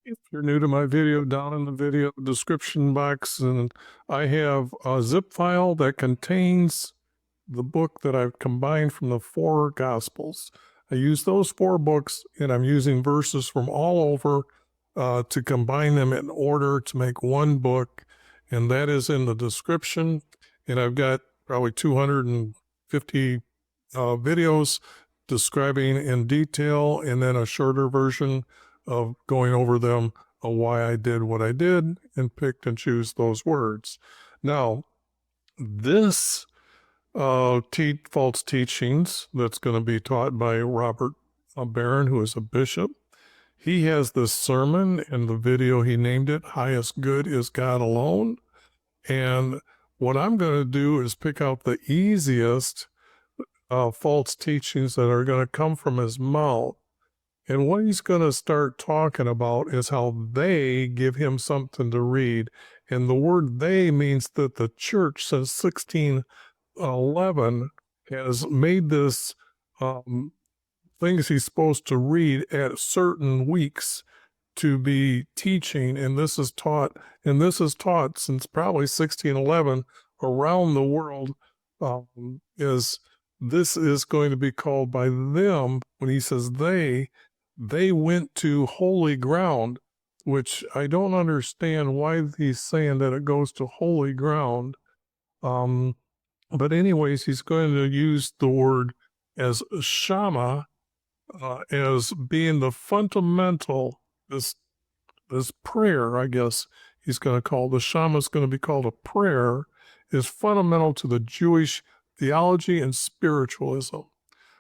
If you're new to my video, down in the video description box, and I have a zip file that contains the book that I've combined from the 4 Gospels. I use those 4 books, and I'm using verses from all over to combine them in order to make one book, and that is in the description. And I've got probably 250 videos describing in detail, and then a shorter version of going over them, why I did what I did, and picked and choose those words. Now, this false teachings that's going to be taught by Robert Barron, who is a bishop. He has this sermon in the video, he named it, Highest Good is God Alone. And what I'm going to do is pick out the easiest false teachings that are going to come from his mouth. And what he's going to start talking about is how they give him something to read. And the word they means that the church since 1611 has made this things he's supposed to read at certain weeks to be teaching. And this is taught since probably 1611 around the world. This is going to be called by them, when he says they went to holy ground, which I don't understand why he's saying that it goes to holy ground. But anyways, he's going to use the word as shama, as being the fundamental, this prayer, I guess he's going to call, the shama is going to be called a prayer, is fundamental to the Jewish theology and spiritualism.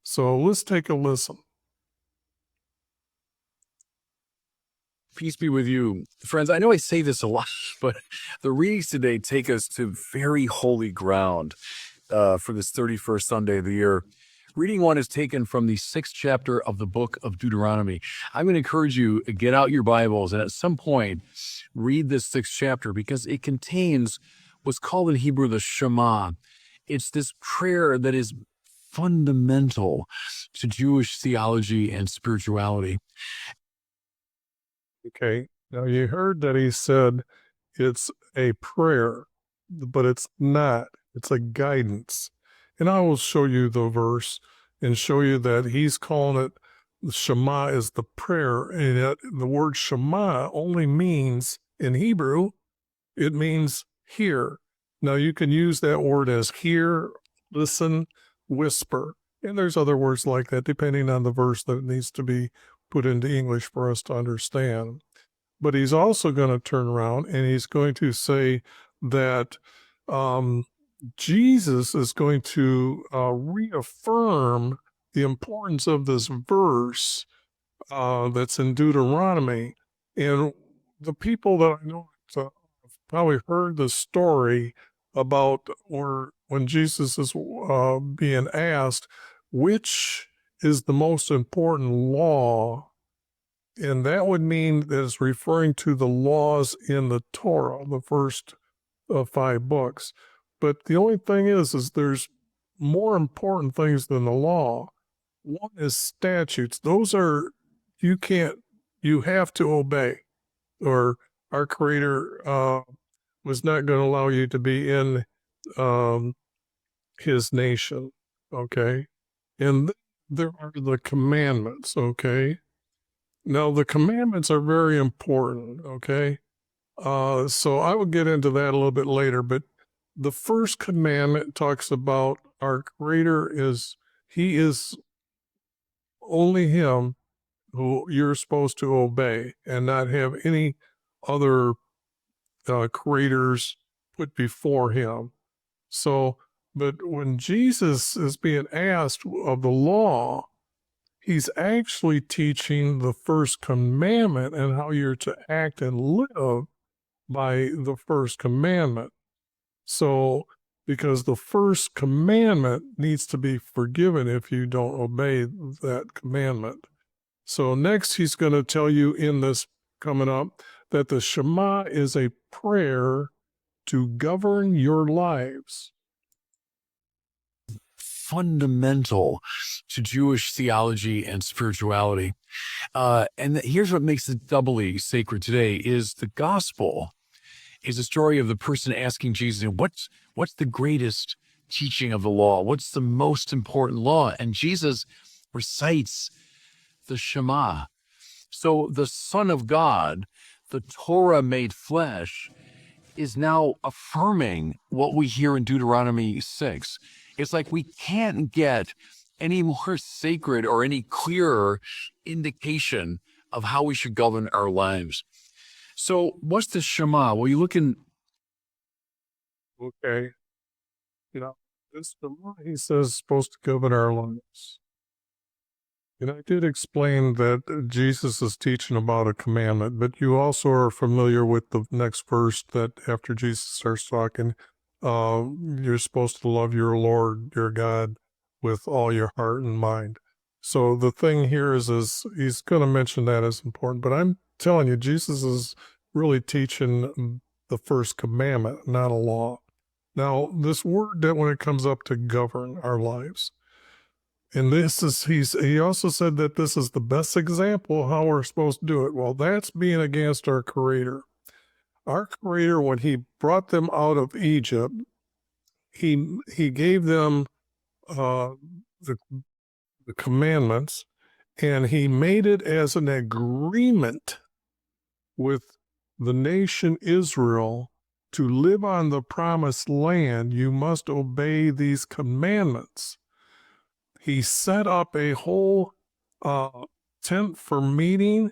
So let's take a listen. Peace be with you. Friends, I know I say this a lot, but the readings today take us to very holy ground for this 31st Sunday of the year. Reading 1 is taken from the 6th chapter of the book of Deuteronomy. I'm going to encourage you to get out your Bibles and at some point read this 6th chapter, because it contains what's called in Hebrew the Shema. It's this prayer that is fundamental to Jewish theology and spirituality. Okay, now you heard that he said it's a prayer, but it's not. It's a guidance. And I will show you the verse and show you that he's calling it, the Shema is the prayer, and yet the word Shema only means, in Hebrew, it means hear. Now you can use that word as hear, listen, whisper, and there's other words like that depending on the verse that needs to be put into English for us to understand. But he's also going to turn around and he's going to say that Jesus is going to reaffirm the importance of this verse that's in Deuteronomy. And the people that I know have probably heard the story about when Jesus is being asked, which is the most important law, and that would mean that it's referring to the laws in the Torah, the first 5 books. But the only thing is there's more important things than the law. One is statutes. Those are, you have to obey, or our Creator was not going to allow you to be in his nation, okay? And there are the commandments, okay? Now, the commandments are very important, okay? So I will get into that a little bit later, but the first commandment talks about our Creator he is only him who you're supposed to obey, and not have any other creators put before him. So, but when Jesus is being asked of the law, he's actually teaching the first commandment and how you're to act and live by the first commandment. So, because the first commandment needs to be forgiven if you don't obey that commandment. So next he's going to tell you in this coming up that the Shema is a prayer to govern your lives. fundamental to Jewish theology and spirituality. Here's what makes it doubly sacred today is the gospel is a story of the person asking Jesus, what's the greatest teaching of the law? What's the most important law? And Jesus recites the Shema. So the Son of God, the Torah made flesh, is now affirming what we hear in Deuteronomy 6. It's like we can't get any more sacred or any clearer indication of how we should govern our lives. So what's the Shema? Well, you look in... Okay. This Shema, he says, is supposed to govern our lives. And I did explain that Jesus is teaching about a commandment, but you also are familiar with the next verse that after Jesus starts talking, you're supposed to love your Lord, your God, with all your heart and mind. So the thing here is he's going to mention that as important, but I'm telling you, Jesus is really teaching the first commandment, not a law. Now, this word that when it comes up to govern our lives, and he also said that this is the best example of how we're supposed to do it. Well, that's being against our Creator. Our Creator, when he brought them out of Egypt, he gave them the commandments, and he made it as an agreement with the nation Israel to live on the promised land. You must obey these commandments. He set up a whole tent for meeting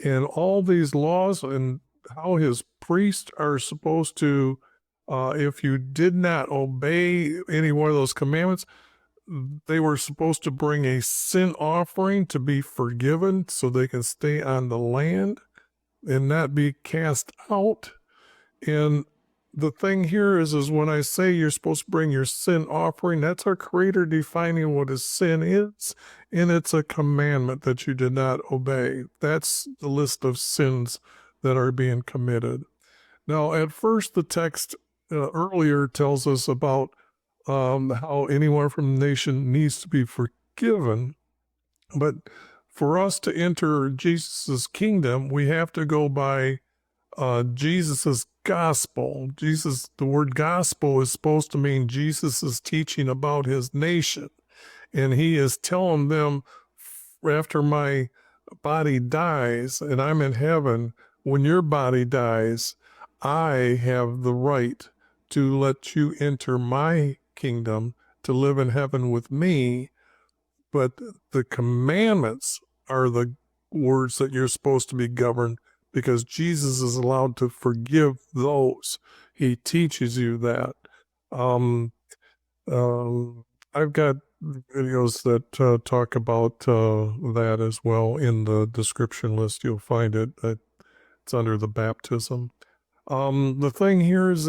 and all these laws and how his priests are supposed to, if you did not obey any one of those commandments, they were supposed to bring a sin offering to be forgiven so they can stay on the land and not be cast out. And the thing here is when I say you're supposed to bring your sin offering, that's our Creator defining what a sin is, and it's a commandment that you did not obey. That's the list of sins that are being committed. Now, at first, the text earlier tells us about how anyone from the nation needs to be forgiven, but for us to enter Jesus' kingdom, we have to go by Jesus's gospel. The word gospel is supposed to mean Jesus is teaching about his nation. And he is telling them, after my body dies and I'm in heaven, when your body dies, I have the right to let you enter my kingdom to live in heaven with me. But the commandments are the words that you're supposed to be governed, because Jesus is allowed to forgive those. He teaches you that. I've got videos that talk about that as well in the description list. You'll find it. It's under the baptism. The thing here is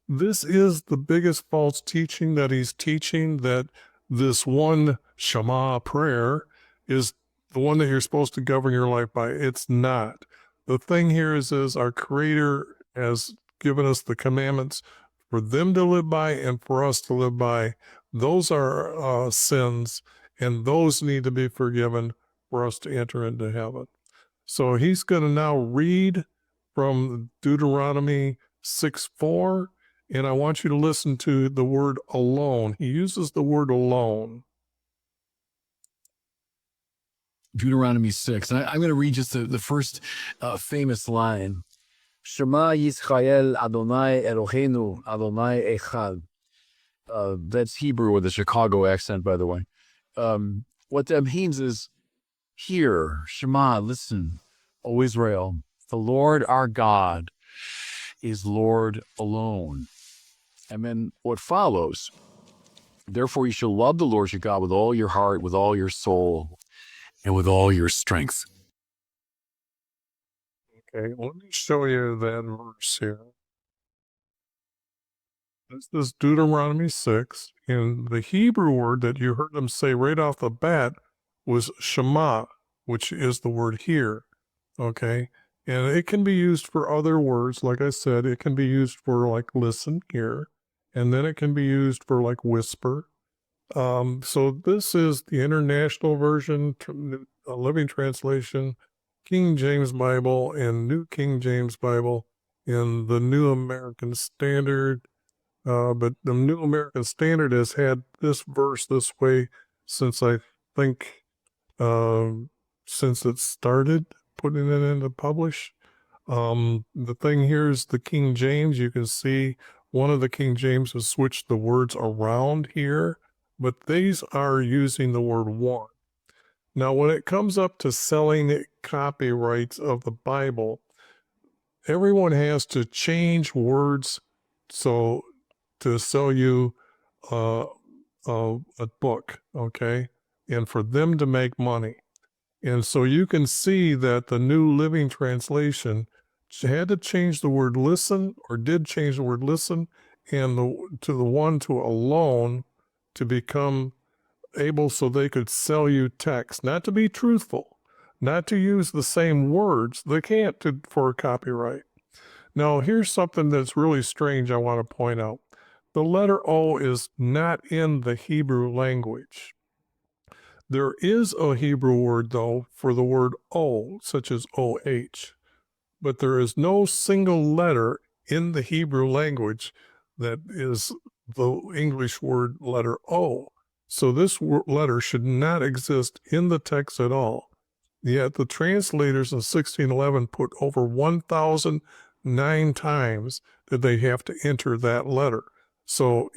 this is the biggest false teaching that he's teaching, that this one Shema prayer is the one that you're supposed to govern your life by. It's not. The thing here is our Creator has given us the commandments for them to live by and for us to live by. Those are sins, and those need to be forgiven for us to enter into heaven. So he's going to now read from Deuteronomy 6:4, and I want you to listen to the word alone. He uses the word alone. Deuteronomy 6. And I'm going to read just the first famous line. Shema Yisrael Adonai Eloheinu Adonai Echad. That's Hebrew with a Chicago accent, by the way. What that means is, hear, Shema, listen, O Israel, the Lord our God is Lord alone. And then what follows, therefore you shall love the Lord your God with all your heart, with all your soul, and with all your strength. Okay, let me show you that verse here. This is Deuteronomy 6, and the Hebrew word that you heard them say right off the bat was Shema, which is the word hear, okay? And it can be used for other words. Like I said, it can be used for like listen, hear, and then it can be used for like whisper. So this is the International Version, Living Translation, King James Bible, and New King James Bible in the New American Standard. But the New American Standard has had this verse this way since I think since it started putting it into publish. The thing here is the King James. You can see one of the King James has switched the words around here, but these are using the word one. Now, when it comes up to selling copyrights of the Bible, everyone has to change words so to sell you a book, okay, and for them to make money. And so you can see that the New Living Translation had to change the word listen, or did change the word listen, and to the one to alone to become able so they could sell you text, not to be truthful, not to use the same words. They can't for copyright. Now, here's something that's really strange I want to point out. The letter O is not in the Hebrew language. There is a Hebrew word, though, for the word O, such as OH, but there is no single letter in the Hebrew language that is the English word letter O. So this letter should not exist in the text at all. Yet the translators in 1611 put over 1,009 times that they have to enter that letter. So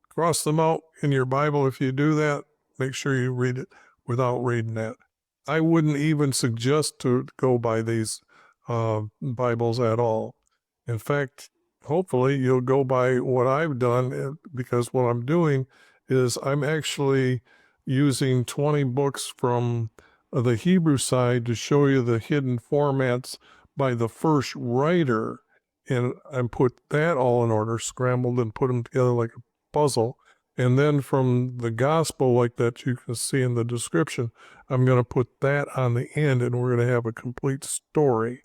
cross them out in your Bible if you do that. Make sure you read it without reading that. I wouldn't even suggest to go by these Bibles at all. In fact, hopefully you'll go by what I've done, because what I'm doing is I'm actually using 20 books from the Hebrew side to show you the hidden formats by the first writer, and I put that all in order, scrambled and put them together like a puzzle. And then from the gospel, like that you can see in the description, I'm going to put that on the end, and we're going to have a complete story.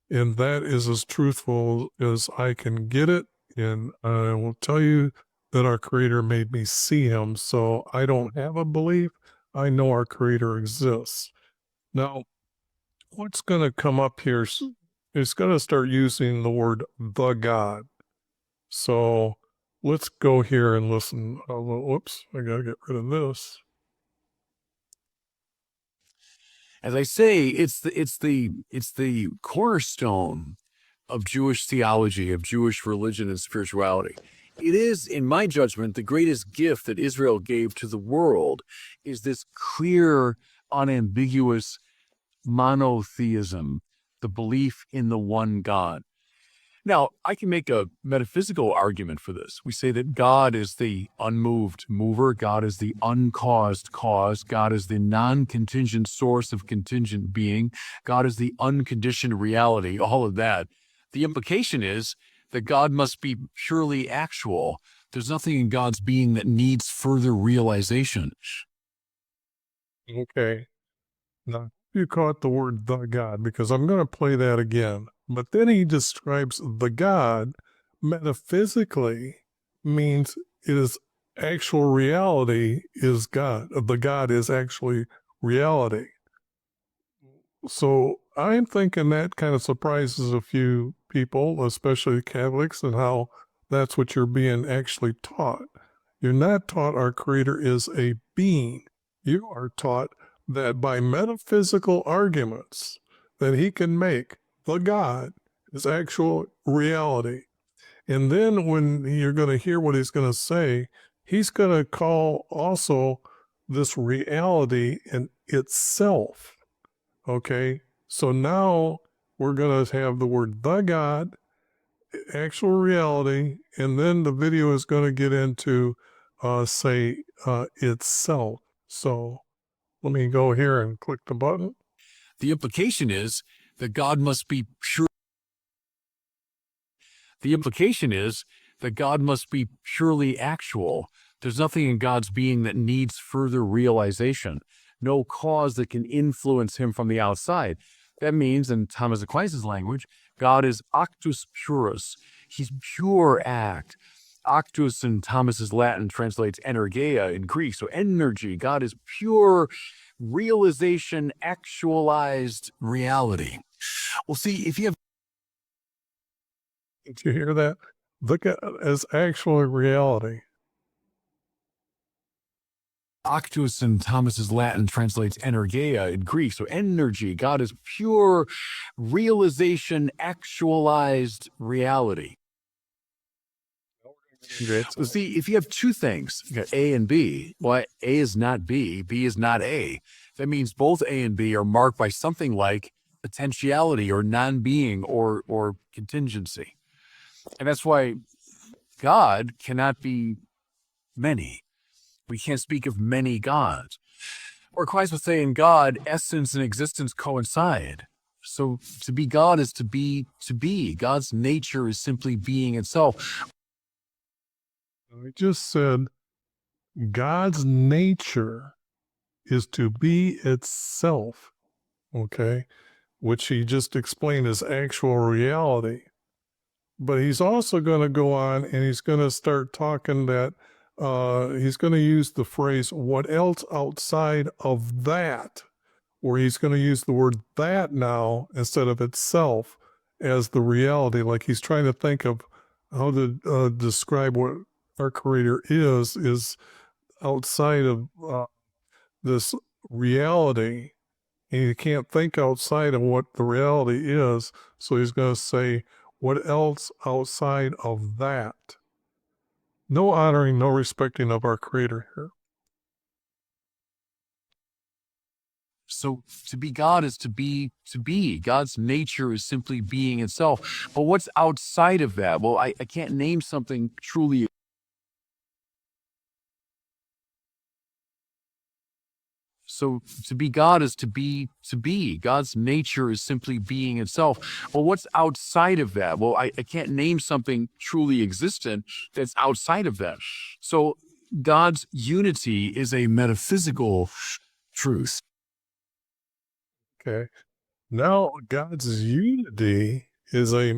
And that is as truthful as I can get it. And I will tell you that our Creator made me see Him. So I don't have a belief. I know our Creator exists. Now, what's going to come up here is going to start using the word the God. So let's go here and listen. Whoops, I got to get rid of this. As I say, it's the cornerstone of Jewish theology, of Jewish religion and spirituality. It is, in my judgment, the greatest gift that Israel gave to the world is this clear, unambiguous monotheism, the belief in the one God. Now, I can make a metaphysical argument for this. We say that God is the unmoved mover, God is the uncaused cause, God is the non-contingent source of contingent being, God is the unconditioned reality, all of that. The implication is that God must be purely actual. There's nothing in God's being that needs further realization. Okay. Now, you caught the word the God, because I'm going to play that again. But then he describes the God metaphysically means it is actual reality is God. The God is actually reality. So I'm thinking that kind of surprises a few people, especially Catholics, and how that's what you're being actually taught. You're not taught our Creator is a being. You are taught that by metaphysical arguments that he can make, the God is actual reality. And then when you're going to hear what he's going to say, he's going to call also this reality in itself. Okay? So now we're going to have the word the God, actual reality, and then the video is going to get into itself. So let me go here and click the button. The implication is that God must be pure. The implication is that God must be purely actual. There's nothing in God's being that needs further realization, no cause that can influence him from the outside. That means, in Thomas Aquinas' language, God is actus purus. He's pure act. Octus in Thomas's Latin translates energeia in Greek. So energy, God is pure realization, actualized reality. Well, see, if you have Did you hear that? Look at it as actual reality. Octus in Thomas's Latin translates energeia in Greek. So energy, God is pure realization, actualized reality. So see, if you have two things, you got A and B, well, A is not B, B is not A. That means both A and B are marked by something like potentiality or non-being or contingency. And that's why God cannot be many. We can't speak of many gods. Or Christ would say in God, essence and existence coincide. So to be God is to be. God's nature is simply being itself. I just said God's nature is to be itself, okay? Which he just explained as actual reality. But he's also going to go on and he's going to start talking that he's going to use the phrase, what else outside of that, where he's going to use the word that now instead of itself as the reality. Like he's trying to think of how to describe what our Creator is outside of this reality. And you can't think outside of what the reality is. So he's going to say, what else outside of that? No honoring, no respecting of our Creator here. So to be God is to be. God's nature is simply being itself. But what's outside of that? Well, I can't name something truly. So to be God is to be. God's nature is simply being itself. Well, what's outside of that? Well, I can't name something truly existent that's outside of that. So God's unity is a metaphysical truth. Okay. Now, God's unity is a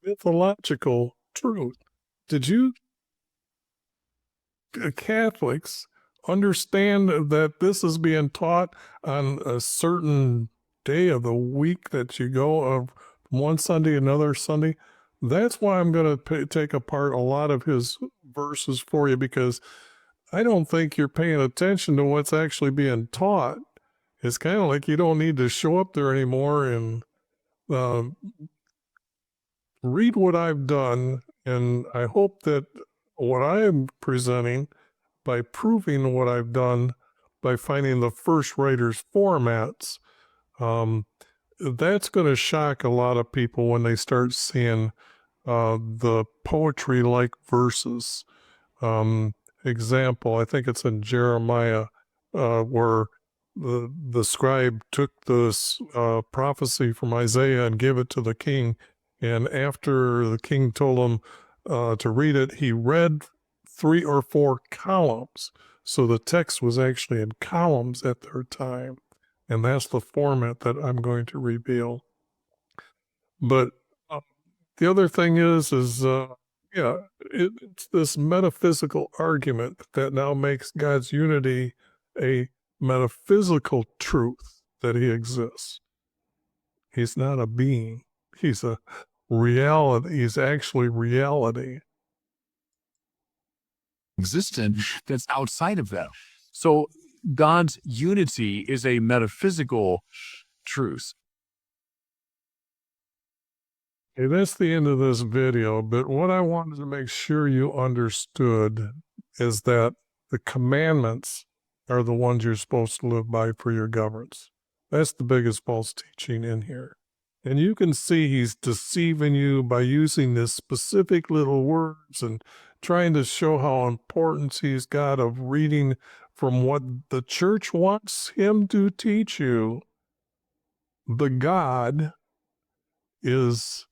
mythological truth. Did you Catholics understand that this is being taught on a certain day of the week that you go of one Sunday, another Sunday? That's why I'm going to take apart a lot of his verses for you, because I don't think you're paying attention to what's actually being taught. It's kind of like you don't need to show up there anymore and read what I've done. And I hope that what I am presenting, by proving what I've done, by finding the first writer's formats, that's going to shock a lot of people when they start seeing the poetry-like verses. Example, I think it's in Jeremiah, where the scribe took this prophecy from Isaiah and gave it to the king. And after the king told him to read it, he read 3 or 4 columns. So the text was actually in columns at their time. And that's the format that I'm going to reveal. But the other thing is it's this metaphysical argument that now makes God's unity a metaphysical truth that he exists. He's not a being. He's a reality. He's actually reality. Existent that's outside of that. So God's unity is a metaphysical truth. Okay, that's the end of this video, but what I wanted to make sure you understood is that the commandments are the ones you're supposed to live by for your governance. That's the biggest false teaching in here. And you can see he's deceiving you by using this specific little words and trying to show how important he's got of reading from what the church wants him to teach you. The God is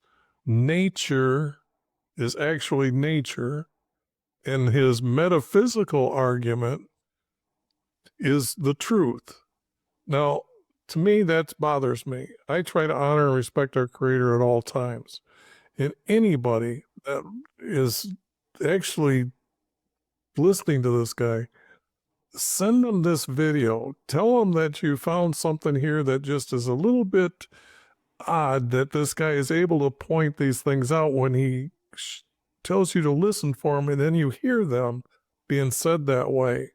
nature, is actually nature, and his metaphysical argument is the truth. Now, to me, that bothers me. I try to honor and respect our Creator at all times. And anybody that is actually listening to this guy, send them this video. Tell them that you found something here that just is a little bit odd, that this guy is able to point these things out when he tells you to listen for them, and then you hear them being said that way.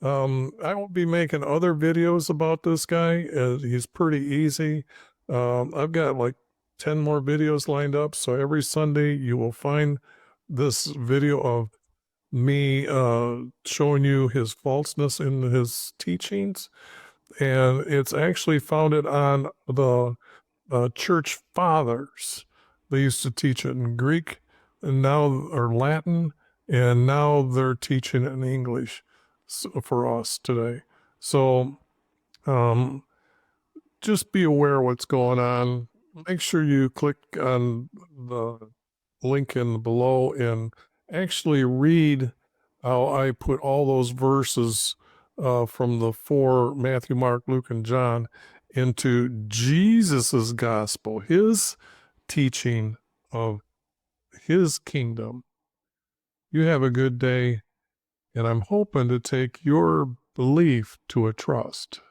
I will be making other videos about this guy. He's pretty easy. I've got like 10 more videos lined up. So every Sunday you will find this video of me showing you his falseness in his teachings. And it's actually founded on the church fathers. They used to teach it in Greek and now, or Latin, and now they're teaching it in English for us today. So just be aware of what's going on. Make sure you click on the link in below and actually read how I put all those verses from the 4 Matthew, Mark, Luke, and John into Jesus's gospel, his teaching of his kingdom. You have a good day, and I'm hoping to take your belief to a trust.